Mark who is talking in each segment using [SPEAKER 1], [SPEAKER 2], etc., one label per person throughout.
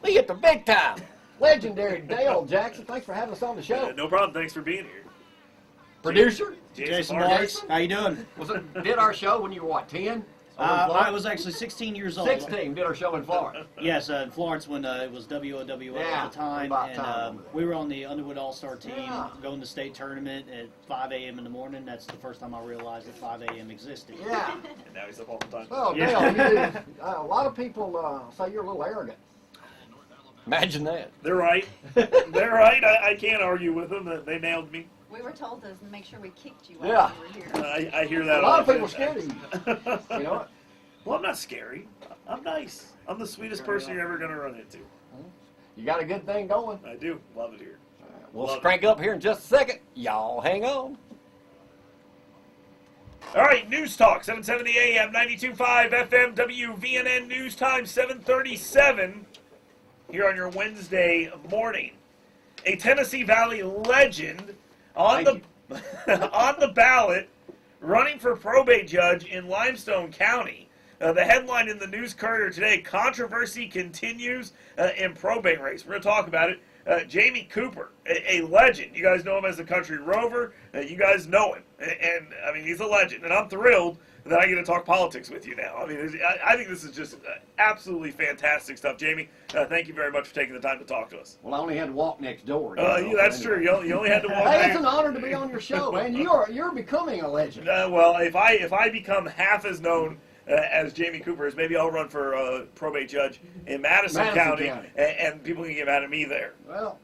[SPEAKER 1] Me at the big time. Legendary Dale Jackson. Thanks for having us on the show.
[SPEAKER 2] No problem. Thanks for being here.
[SPEAKER 1] Producer
[SPEAKER 3] Jason Marks. How you doing?
[SPEAKER 1] Did our show when you were what, 10?
[SPEAKER 3] I was actually 16 years old.
[SPEAKER 1] 16. Did our show in Florida.
[SPEAKER 3] Yes, in Florence when it was WOWL at the time, and we were on the Underwood All-Star team, going to state tournament at 5 a.m. in the morning. That's the first time I realized that 5 a.m. existed.
[SPEAKER 1] Yeah.
[SPEAKER 2] And now he's up all the time.
[SPEAKER 1] Well, Dale, a lot of people say you're a little arrogant. Imagine that.
[SPEAKER 2] They're right. They're right. I can't argue with them. They nailed me.
[SPEAKER 4] We were told to make sure we kicked you
[SPEAKER 1] Yeah.
[SPEAKER 4] while you were here.
[SPEAKER 2] I hear that
[SPEAKER 1] A lot of people are scared of you. You know what?
[SPEAKER 2] Well, I'm not scary. I'm nice. I'm the sweetest person you're ever going to run into.
[SPEAKER 1] You got a good thing going.
[SPEAKER 2] I do. Love it here.
[SPEAKER 1] We'll crank up here in just a second. Y'all hang on.
[SPEAKER 2] All right, News Talk, 770 AM, 92.5 FM, WVNN News Time, 737, here on your Wednesday morning. A Tennessee Valley legend on the ballot, running for probate judge in Limestone County. The headline in the News Courier today, controversy continues in probate race. We're going to talk about it. Jamie Cooper, a legend. You guys know him as the country rover. You guys know him. And I mean, he's a legend. And I'm thrilled that I get to talk politics with you now. I mean, I think this is just absolutely fantastic stuff. Jamie, thank you very much for taking the time to talk to us.
[SPEAKER 1] Well, I only had to walk next door.
[SPEAKER 2] Yeah, that's true. You only had to walk.
[SPEAKER 1] Hey, it's an honor to be on your show, man. You're becoming a legend.
[SPEAKER 2] Well, if I become half as known as Jamie Cooper is, maybe I'll run for probate judge in Madison County. And people can get mad at me there.
[SPEAKER 1] Well,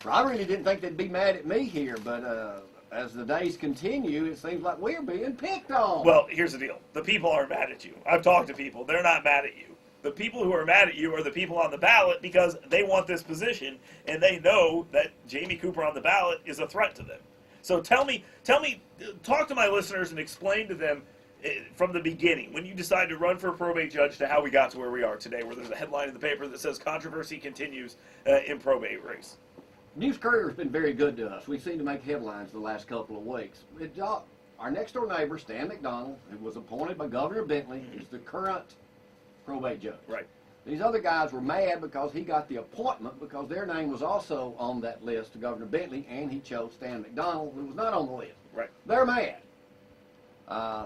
[SPEAKER 1] I really didn't think they'd be mad at me here, but as the days continue, it seems like we're being picked on.
[SPEAKER 2] Well, here's the deal. The people aren't mad at you. I've talked to people. They're not mad at you. The people who are mad at you are the people on the ballot because they want this position, and they know that Jamie Cooper on the ballot is a threat to them. So tell me, talk to my listeners and explain to them from the beginning, when you decided to run for a probate judge, to how we got to where we are today, where there's a headline in the paper that says controversy continues in probate race.
[SPEAKER 1] News Courier has been very good to us. We seem to make headlines the last couple of weeks. Our next door neighbor, Stan McDonald, who was appointed by Governor Bentley, is the current probate judge.
[SPEAKER 2] Right.
[SPEAKER 1] These other guys were mad because he got the appointment because their name was also on that list to Governor Bentley, and he chose Stan McDonald, who was not on the list.
[SPEAKER 2] Right.
[SPEAKER 1] They're mad.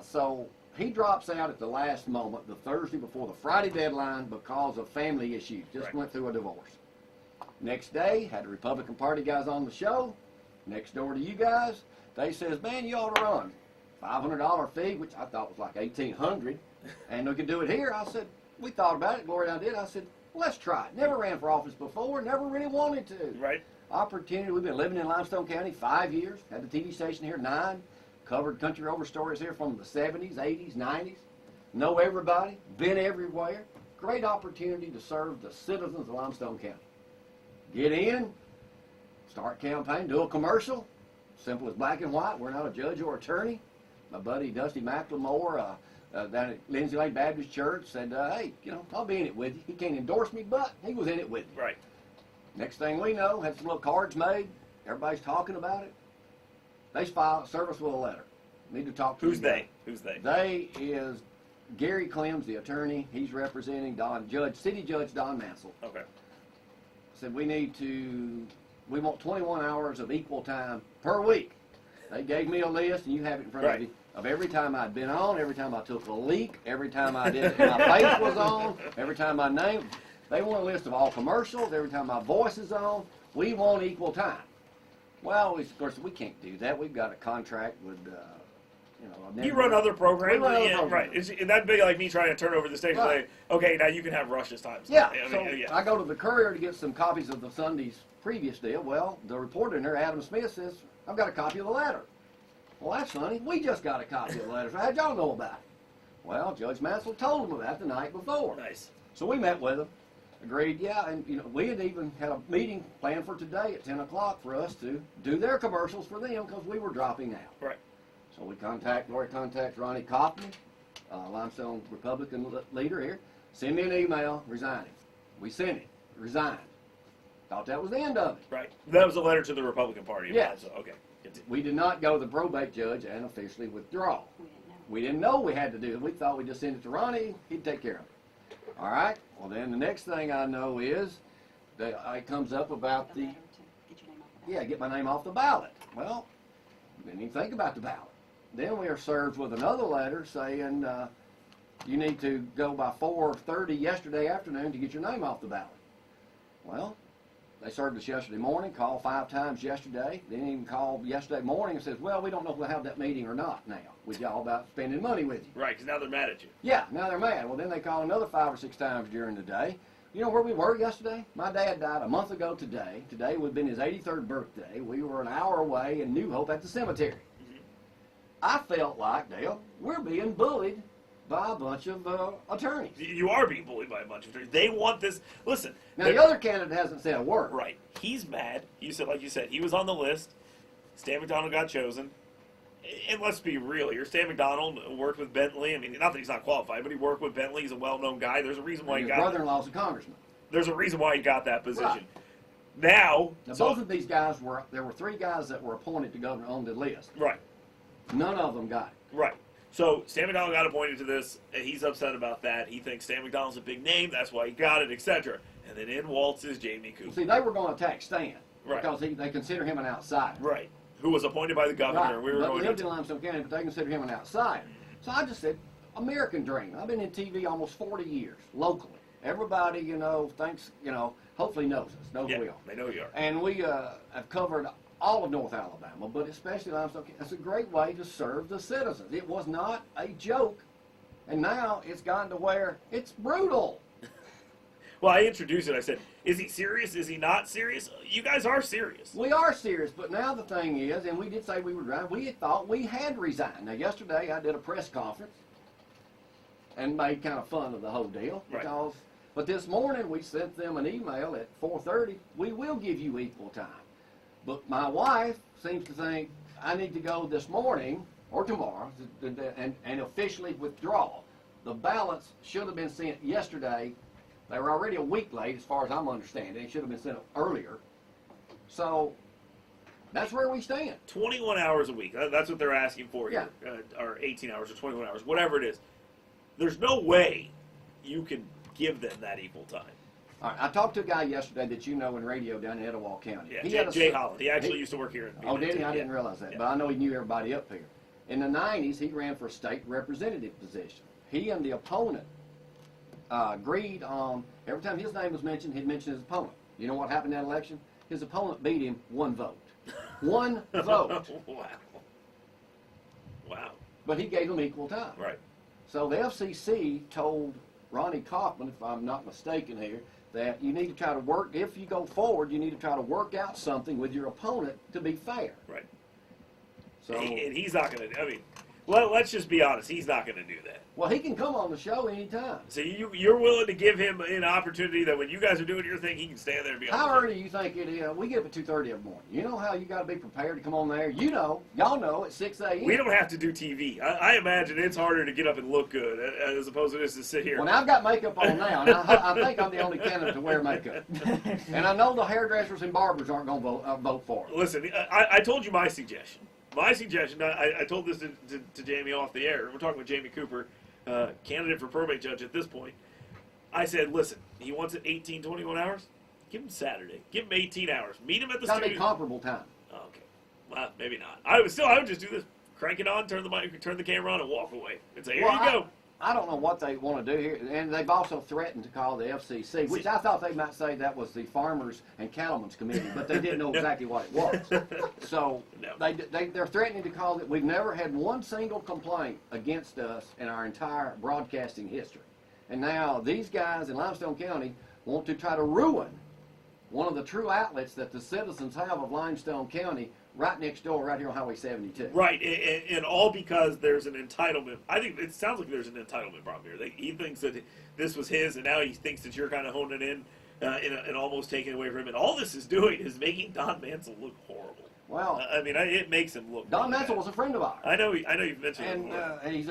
[SPEAKER 1] So he drops out at the last moment, the Thursday before the Friday deadline, because of family issues. Just went through a divorce. Next day, had the Republican Party guys on the show. Next door to you guys, they says, man, you ought to run. $500 fee, which I thought was like $1,800, and we could do it here. I said, we thought about it. Gloria and I did. I said, well, let's try it. Never ran for office before. Never really wanted to.
[SPEAKER 2] Right.
[SPEAKER 1] Opportunity. We've been living in Limestone County 5 years. Had the TV station here 9. Covered country rover stories here from the 70s, 80s, 90s. Know everybody. Been everywhere. Great opportunity to serve the citizens of Limestone County. Get in. Start campaign. Do a commercial. Simple as black and white. We're not a judge or attorney. My buddy Dusty McLemore down at Lindsay Lake Baptist Church said, hey, I'll be in it with you. He can't endorse me, but he was in it with me.
[SPEAKER 2] Right.
[SPEAKER 1] Next thing we know, had some little cards made. Everybody's talking about it. They serve us with a letter. Need to talk to
[SPEAKER 2] Who's they? Who's they?
[SPEAKER 1] They is Gary Clems, the attorney. He's representing City Judge Don Mansell.
[SPEAKER 2] Okay.
[SPEAKER 1] Said we want 21 hours of equal time per week. They gave me a list, and you have it in front of you, of every time I'd been on, every time I took a leak, every time I did my face was on, every time my name. They want a list of all commercials, every time my voice is on. We want equal time. Well, of course, we can't do that. We've got a contract with,
[SPEAKER 2] You run other programs.
[SPEAKER 1] We run other programs.
[SPEAKER 2] Right. That'd be like me trying to turn over the station and say, okay, now you can have Rush's times.
[SPEAKER 1] Yeah. I go to the Courier to get some copies of the Sunday's previous deal. Well, the reporter in there, Adam Smith, says, I've got a copy of the letter. Well, that's funny. We just got a copy of the letter. So how'd y'all know about it? Well, Judge Mansell told them about it the night before.
[SPEAKER 2] Nice.
[SPEAKER 1] So we met with them. Agreed, yeah, and we had even had a meeting planned for today at 10 o'clock for us to do their commercials for them because we were dropping out.
[SPEAKER 2] Right.
[SPEAKER 1] So Lori contacts Ronnie Kaufman, Limestone Republican leader here, send me an email resigning. We sent it, resigned. Thought that was the end of it.
[SPEAKER 2] Right. That was a letter to the Republican Party.
[SPEAKER 1] Yes.
[SPEAKER 2] So, okay.
[SPEAKER 1] We did not go to the probate judge and officially withdraw. We didn't know we had to do it. We thought we'd just send it to Ronnie, he'd take care of it. All right. Well, then the next thing I know is it comes up about
[SPEAKER 4] The
[SPEAKER 1] the,
[SPEAKER 4] letter to get your name off the ballot.
[SPEAKER 1] yeah, get my name off the ballot. Well, didn't even think about the ballot. Then we are served with another letter saying you need to go by 4:30 yesterday afternoon to get your name off the ballot. Well, they served us yesterday morning, called 5 times yesterday, then even called yesterday morning and says, well, we don't know if we'll have that meeting or not now with y'all about spending money with you.
[SPEAKER 2] Right, because now they're mad at you.
[SPEAKER 1] Yeah, now they're mad. Well, then they call another 5 or 6 times during the day. You know where we were yesterday? My dad died a month ago today. Today would have been his 83rd birthday. We were an hour away in New Hope at the cemetery. I felt like, Dale, we're being bullied by a bunch of attorneys.
[SPEAKER 2] You are being bullied by a bunch of attorneys. They want this. Listen.
[SPEAKER 1] Now, the other candidate hasn't said a word.
[SPEAKER 2] Right. He's mad. You said, like you said, he was on the list. Stan McDonald got chosen. And let's be real here. Stan McDonald worked with Bentley. I mean, not that he's not qualified, but he worked with Bentley. He's a well-known guy. There's a reason why he
[SPEAKER 1] His
[SPEAKER 2] got
[SPEAKER 1] brother-in-law's a congressman.
[SPEAKER 2] There's a reason why he got that position.
[SPEAKER 1] Right.
[SPEAKER 2] Now,
[SPEAKER 1] Both of these guys there were 3 guys that were appointed to governor on the list.
[SPEAKER 2] Right.
[SPEAKER 1] None of them got it.
[SPEAKER 2] Right. So Stan McDonald got appointed to this. And he's upset about that. He thinks Stan McDonald's a big name. That's why he got it, etc. And then in waltzes Jamie Cooper.
[SPEAKER 1] See, they were going to attack Stan.
[SPEAKER 2] Right.
[SPEAKER 1] Because they consider him an outsider.
[SPEAKER 2] Right. Who was appointed by the governor.
[SPEAKER 1] Right.
[SPEAKER 2] We were
[SPEAKER 1] but
[SPEAKER 2] going
[SPEAKER 1] lived
[SPEAKER 2] to
[SPEAKER 1] in Limestone County, but they consider him an outsider. So I just said, American dream. I've been in TV almost 40 years, locally. Everybody, thinks, hopefully knows us, knows
[SPEAKER 2] yeah,
[SPEAKER 1] who we are.
[SPEAKER 2] they know you are.
[SPEAKER 1] And we have covered all of North Alabama, but especially Limestone County. It's a great way to serve the citizens. It was not a joke, and now it's gotten to where it's brutal.
[SPEAKER 2] Well, I introduced it. I said, is he serious? Is he not serious? You guys are serious.
[SPEAKER 1] We are serious, but now the thing is, and we did say we would resign, we had thought we had resigned. Now, yesterday I did a press conference and made kind of fun of the whole deal.
[SPEAKER 2] Right.
[SPEAKER 1] But this morning we sent them an email at 4:30, we will give you equal time. But my wife seems to think I need to go this morning or tomorrow and officially withdraw. The ballots should have been sent yesterday. They were already a week late, as far as I'm understanding. It should have been sent earlier. So that's where we stand.
[SPEAKER 2] 21 hours a week. That's what they're asking for here. Or 18 hours or 21 hours, whatever it is. There's no way you can give them that equal time.
[SPEAKER 1] All right, I talked to a guy yesterday that you know in radio down in Etowah County.
[SPEAKER 2] Yeah, Jay Holland. He actually used to work here.
[SPEAKER 1] Oh, did he? I didn't realize that.
[SPEAKER 2] Yeah.
[SPEAKER 1] But I know he knew everybody up here. In the 90s, he ran for a state representative position. He and the opponent agreed on, every time his name was mentioned, he'd mention his opponent. You know what happened in that election? His opponent beat him 1 vote. 1 vote.
[SPEAKER 2] Wow. Wow.
[SPEAKER 1] But he gave them equal time.
[SPEAKER 2] Right.
[SPEAKER 1] So the FCC told Ronnie Kaufman, if I'm not mistaken here, that you need to try to work, if you go forward, you need to try to work out something with your opponent to be fair.
[SPEAKER 2] Right.
[SPEAKER 1] So,
[SPEAKER 2] And he's not going to, I mean, let's just be honest, he's not going to do that.
[SPEAKER 1] well, he can come on the show anytime.
[SPEAKER 2] So you're willing to give him an opportunity that when you guys are doing your thing, he can stand there and be on
[SPEAKER 1] How
[SPEAKER 2] the show.
[SPEAKER 1] early do you think it is? We get up at 2:30 every morning. You know how you got to be prepared to come on there? You know, y'all know, at 6 a.m.
[SPEAKER 2] We don't have to do TV. I imagine it's harder to get up and look good as opposed to just to sit here.
[SPEAKER 1] Well, now I've got makeup on now, and I think I'm the only candidate to wear makeup. And I know the hairdressers and barbers aren't going to vote for it.
[SPEAKER 2] Listen, I told you my suggestion. My suggestion, I told this to Jamie off the air. We're talking with Jamie Cooper, candidate for probate judge at this point. I said, listen, he wants it 18, 21 hours? Give him Saturday. Give him 18 hours. Meet him at the
[SPEAKER 1] It's got to be
[SPEAKER 2] studio.
[SPEAKER 1] comparable time.
[SPEAKER 2] Okay. Well, maybe not. I would just do this. Crank it on, turn the camera on, and walk away. And say, here you go.
[SPEAKER 1] I don't know what they want to do here, and they've also threatened to call the FCC, which I thought they might say that was the Farmers and Cattlemen's Committee, but they didn't know exactly what it was. So
[SPEAKER 2] No.
[SPEAKER 1] they're threatening to call it. We've never had one single complaint against us in our entire broadcasting history. And now these guys in Limestone County want to try to ruin one of the true outlets that the citizens have of Limestone County right next door, right here on Highway 72.
[SPEAKER 2] Right, and all because there's an entitlement. I think it sounds like there's an entitlement problem here. He thinks that this was his, and now he thinks that you're kind of honing in and almost taking it away from him. And all this is doing is making Don Mansell look horrible.
[SPEAKER 1] Well,
[SPEAKER 2] I mean, it makes him look.
[SPEAKER 1] Don
[SPEAKER 2] really
[SPEAKER 1] Mansell
[SPEAKER 2] bad.
[SPEAKER 1] was a friend of ours.
[SPEAKER 2] I know you've mentioned it
[SPEAKER 1] And
[SPEAKER 2] before.
[SPEAKER 1] he's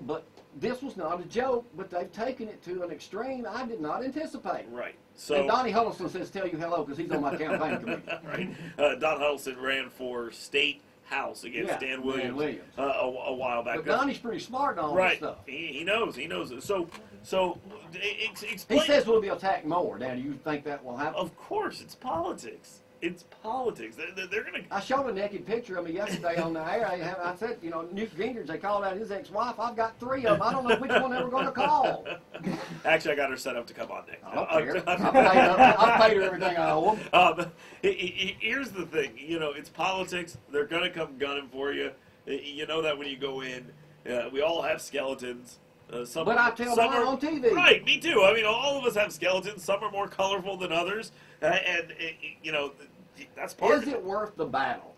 [SPEAKER 1] but this was not a joke, but they've taken it to an extreme I did not anticipate.
[SPEAKER 2] Right. So
[SPEAKER 1] And Donnie Huddleston says, tell you hello, because he's on my campaign committee.
[SPEAKER 2] right. Don Huddleston ran for state house against Dan Williams,
[SPEAKER 1] Dan Williams.
[SPEAKER 2] a while back.
[SPEAKER 1] But Donnie's pretty smart on all this
[SPEAKER 2] Right.
[SPEAKER 1] stuff.
[SPEAKER 2] He knows. So So,
[SPEAKER 1] He
[SPEAKER 2] explain.
[SPEAKER 1] says we'll be attacked more. Now, do you think that will happen?
[SPEAKER 2] Of course, it's politics. It's politics. They're going to.
[SPEAKER 1] I showed a naked picture of me yesterday on the air. I said, you know, Newt Gingrich, they called out his ex-wife. I've got 3 of them. I don't know which one they were going to call.
[SPEAKER 2] Actually, I got her set up to come on next.
[SPEAKER 1] I don't care. I've paid her everything I owe them.
[SPEAKER 2] Here's the thing. You know, it's politics. They're going to come gunning for you. You know that when you go in. We all have skeletons.
[SPEAKER 1] But I tell mine on TV.
[SPEAKER 2] Right, me too. I mean, all of us have skeletons. Some are more colorful than others. You know, that's part of it.
[SPEAKER 1] Is it worth the battle?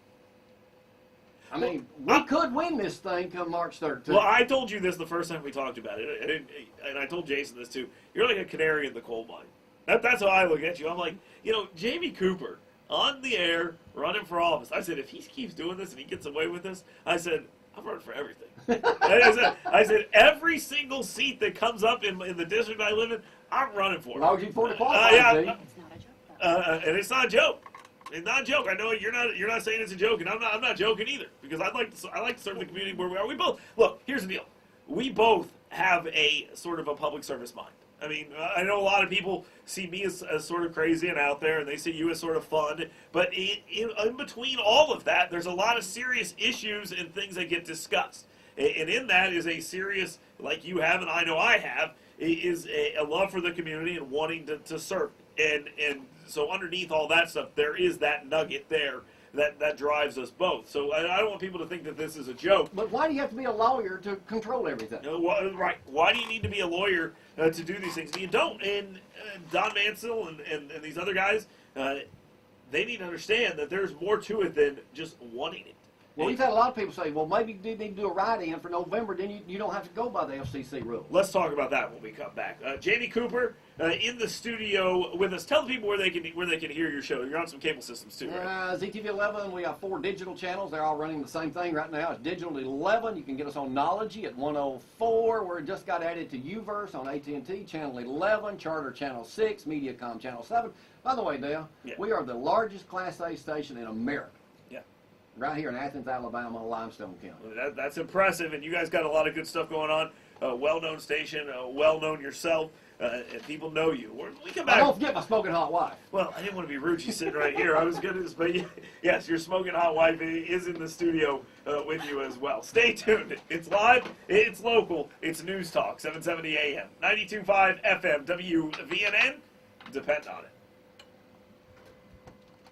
[SPEAKER 1] I mean, we could win this thing come March 13th.
[SPEAKER 2] Well, I told you this the first time we talked about it, and I told Jason this too. You're like a canary in the coal mine. That's how I look at you. I'm like, you know, Jamie Cooper on the air running for office. I said, if he keeps doing this and he gets away with this, I said, I'm running for everything. I said, every single seat that comes up in the district I live in, I'm running for.
[SPEAKER 1] As long as you afford to qualify,
[SPEAKER 2] yeah,
[SPEAKER 4] It's not a joke, though.
[SPEAKER 2] and it's not a joke. It's not a joke. I know you're not saying it's a joke, and I'm not joking either, because I like to serve the community where we are. We both look. Here's the deal. We both have a sort of a public service mind. I mean, I know a lot of people see me as sort of crazy and out there, and they see you as sort of fun. But in between all of that, there's a lot of serious issues and things that get discussed. And in that is a serious, like you have and I know I have, is a love for the community and wanting to serve. And so underneath all that stuff, there is that nugget there that drives us both. So I don't want people to think that this is a joke.
[SPEAKER 1] But why do you have to be a lawyer to control everything?
[SPEAKER 2] Right. Why do you need to be a lawyer to do these things? You don't. And Don Mansell and these other guys, they need to understand that there's more to it than just wanting it.
[SPEAKER 1] Well, we've had a lot of people say, well, maybe you need to do a write-in for November, then you don't have to go by the FCC rules.
[SPEAKER 2] Let's talk about that when we come back. Jamie Cooper in the studio with us. Tell the people where they can hear your show. You're on some cable systems too, right?
[SPEAKER 1] ZTV 11, we have 4 digital channels. They're all running the same thing right now. It's digital 11. You can get us on Knology at 104. We just got added to Uverse on AT&T, channel 11, Charter channel 6, Mediacom channel 7. By the way, Dale, we are the largest Class A station in America. Right here in Athens, Alabama, Limestone County.
[SPEAKER 2] Well, that's impressive, and you guys got a lot of good stuff going on. Well-known station, well-known yourself, and people know you. We come back.
[SPEAKER 1] I don't forget my smoking hot wife.
[SPEAKER 2] Well, I didn't want to be rude. She's sitting right here. I was going to, but yes, your smoking hot wife is in the studio with you as well. Stay tuned. It's live. It's local. It's News Talk, 770 AM, 92.5 FM, WVNN. Depend on it.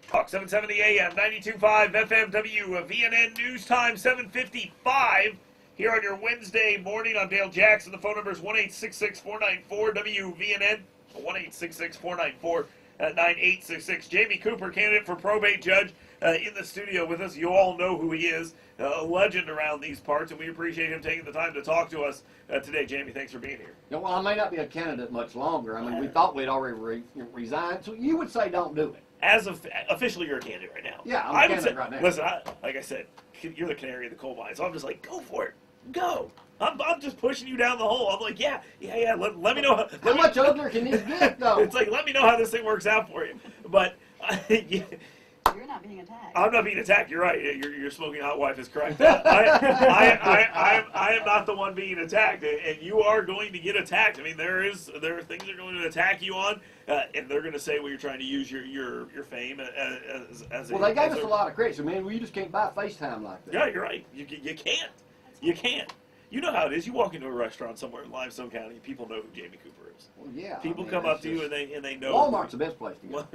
[SPEAKER 2] Talk 770 AM, 92.5 FM, WVNN News Time, 7:55 here on your Wednesday morning. I'm Dale Jackson. The phone number is 1-866-494-WVNN, 1-866-494-9866. Jamie Cooper, candidate for probate judge, in the studio with us. You all know who he is, a legend around these parts, and we appreciate him taking the time to talk to us today. Jamie, thanks for being here.
[SPEAKER 1] Yeah, well, I may not be a candidate much longer. I mean, we thought we'd already resigned, so you would say don't do it.
[SPEAKER 2] As of officially, you're a candidate right now.
[SPEAKER 1] Yeah, I'm a candidate right now.
[SPEAKER 2] Listen, like I said, you're the canary in the coal mine, so I'm just like, go for it, go. I'm just pushing you down the hole. I'm like, yeah. Let me know.
[SPEAKER 1] How much uglier can this get, though?
[SPEAKER 2] It's like, let me know how this thing works out for you. But
[SPEAKER 4] You're not being attacked.
[SPEAKER 2] I'm not being attacked. You're right. Your smoking hot wife is correct. I am not the one being attacked, and you are going to get attacked. I mean, there are things they're going to attack you on, and they're going to say, well, you're trying to use your fame as
[SPEAKER 1] well, they gave us a lot of credit. So, man, you just can't buy FaceTime like that.
[SPEAKER 2] Yeah, you're right. You can't. You can't. You know how it is. You walk into a restaurant somewhere in Limestone County, people know who Jamie Cooper is.
[SPEAKER 1] Well, yeah.
[SPEAKER 2] People come up to you and they know.
[SPEAKER 1] Walmart's the best place to go.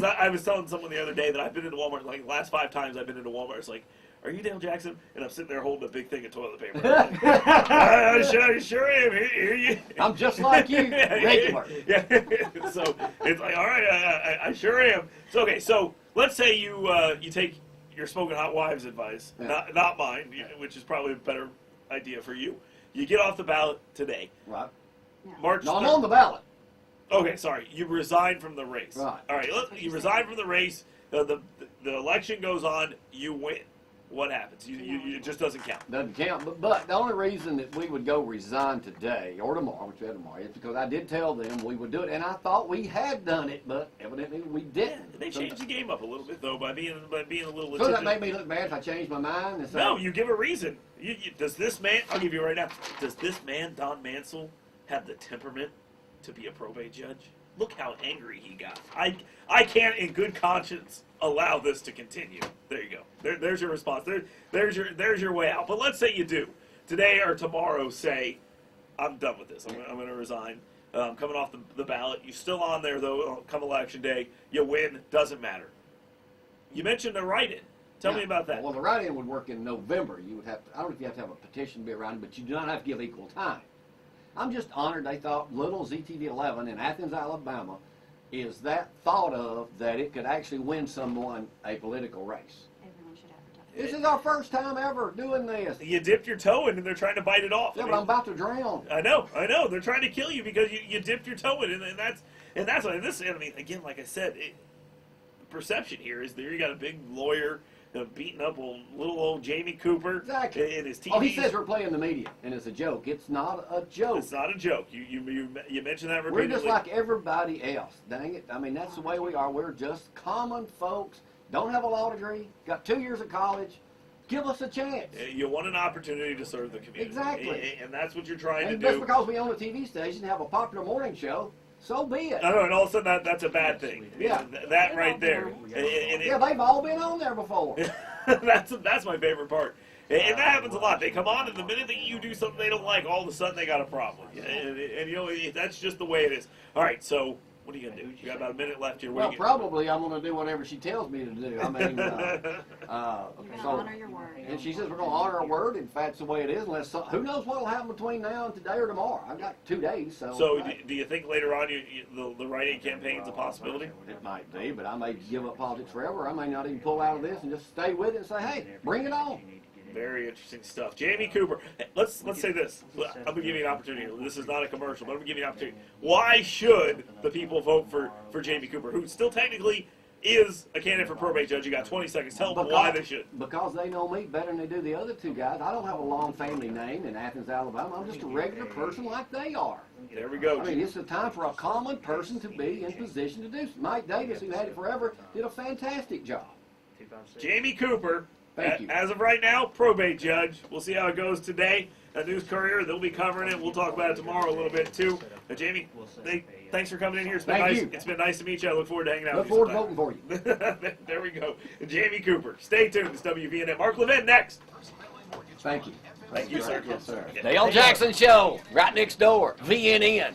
[SPEAKER 2] I was telling someone the other day that I've been into Walmart, like the last 5 times I've been into Walmart, it's like, are you Dale Jackson? And I'm sitting there holding a big thing of toilet paper. I sure am. Here you.
[SPEAKER 1] I'm just like you, regular.
[SPEAKER 2] Yeah. So it's like, all right, I sure am. So okay, so let's say you take your smoking hot wives advice, not mine, which is probably a better idea for you. You get off the ballot today.
[SPEAKER 1] Right.
[SPEAKER 2] March.
[SPEAKER 1] No, I'm on the ballot.
[SPEAKER 2] Okay, sorry. You resign from the race.
[SPEAKER 1] Right.
[SPEAKER 2] All right. You resign from the race. The election goes on. You win. What happens? It just doesn't count.
[SPEAKER 1] Doesn't count. But the only reason that we would go resign today or tomorrow, which we had tomorrow, is because I did tell them we would do it, and I thought we had done it, but evidently we didn't.
[SPEAKER 2] They changed the game up a little bit though by being a little.
[SPEAKER 1] So that made me look bad if I changed my mind. And say,
[SPEAKER 2] no, you give a reason. Does this man? I'll give you right now. Does this man Don Mansell have the temperament to be a probate judge? Look how angry he got. I can't, in good conscience, allow this to continue. There you go. There's your response. There's your way out. But let's say you do. Today or tomorrow say, I'm done with this. I'm going to resign. Coming off the ballot. You're still on there, though, come election day. You win. Doesn't matter. You mentioned a write-in. Tell me about that.
[SPEAKER 1] Well, the write-in would work in November. You would have to, I don't know if you have to have a petition to be around, but you do not have to give equal time. I'm just honored they thought little ZTV 11 in Athens, Alabama is that thought of that it could actually win someone a political race.
[SPEAKER 4] Everyone should advertise.
[SPEAKER 1] This is our first time ever doing this.
[SPEAKER 2] You dipped your toe in and they're trying to bite it off.
[SPEAKER 1] Yeah, but I'm about to drown.
[SPEAKER 2] I know. They're trying to kill you because you dipped your toe in it, and that's why this. I mean, again, like I said, the perception here is there you got a big lawyer beating up little old Jamie Cooper in his TV.
[SPEAKER 1] Oh, he says we're playing the media, and it's a joke. It's not a joke.
[SPEAKER 2] It's not a joke. You mentioned that repeatedly.
[SPEAKER 1] We're just like everybody else. Dang it. I mean, that's the way we are. We're just common folks. Don't have a law degree. Got 2 years of college. Give us a chance.
[SPEAKER 2] You want an opportunity to serve the community.
[SPEAKER 1] Exactly.
[SPEAKER 2] And that's what you're trying to do.
[SPEAKER 1] Just because we own a TV station and have a popular morning show, so be it.
[SPEAKER 2] I know, and all of a sudden that's a bad thing.
[SPEAKER 1] Yeah.
[SPEAKER 2] That right there.
[SPEAKER 1] Yeah, they've all been on there before.
[SPEAKER 2] That's my favorite part. And that happens a lot. They come on, and the minute that you do something they don't like, all of a sudden they got a problem. And you know, that's just the way it is. All right, so what are you going to do? You got about a minute left here.
[SPEAKER 1] Well, probably I'm going to do whatever she tells me to do. I mean,
[SPEAKER 4] You're going to honor your word.
[SPEAKER 1] And she says we're going to honor our word. In fact, it's the way it is. Unless who knows what will happen between now and today or tomorrow. I've got 2 days. So
[SPEAKER 2] do you think later on the write-in campaign is a possibility?
[SPEAKER 1] It might be, but I may give up politics forever. I may not even pull out of this and just stay with it and say, hey, bring it on.
[SPEAKER 2] Very interesting stuff. Jamie Cooper, let's say this. I'm going to give you an opportunity. This is not a commercial, but I'm going to give you an opportunity. Why should the people vote for Jamie Cooper, who still technically is a candidate for probate judge? You got 20 seconds. Tell them why they should.
[SPEAKER 1] Because they know me better than they do the other 2 guys. I don't have a long family name in Athens, Alabama. I'm just a regular person like they are.
[SPEAKER 2] There we go.
[SPEAKER 1] I mean, it's a time for a common person to be in position to do something. Mike Davis, who had it forever, did a fantastic job.
[SPEAKER 2] Jamie Cooper.
[SPEAKER 1] Thank you.
[SPEAKER 2] As of right now, probate judge. We'll see how it goes today. News Courier, they'll be covering it. We'll talk about it tomorrow a little bit too. Jamie, thanks for coming in here. It's been nice. It's been nice to meet you. I look forward to hanging out with you.
[SPEAKER 1] Look forward to voting
[SPEAKER 2] for you. There we go. Jamie Cooper. Stay tuned. It's WVNN. Mark Levin next.
[SPEAKER 1] Thank you.
[SPEAKER 2] Thank you, sir.
[SPEAKER 1] Yes, sir.
[SPEAKER 5] Dale Jackson Show, right next door. VNN.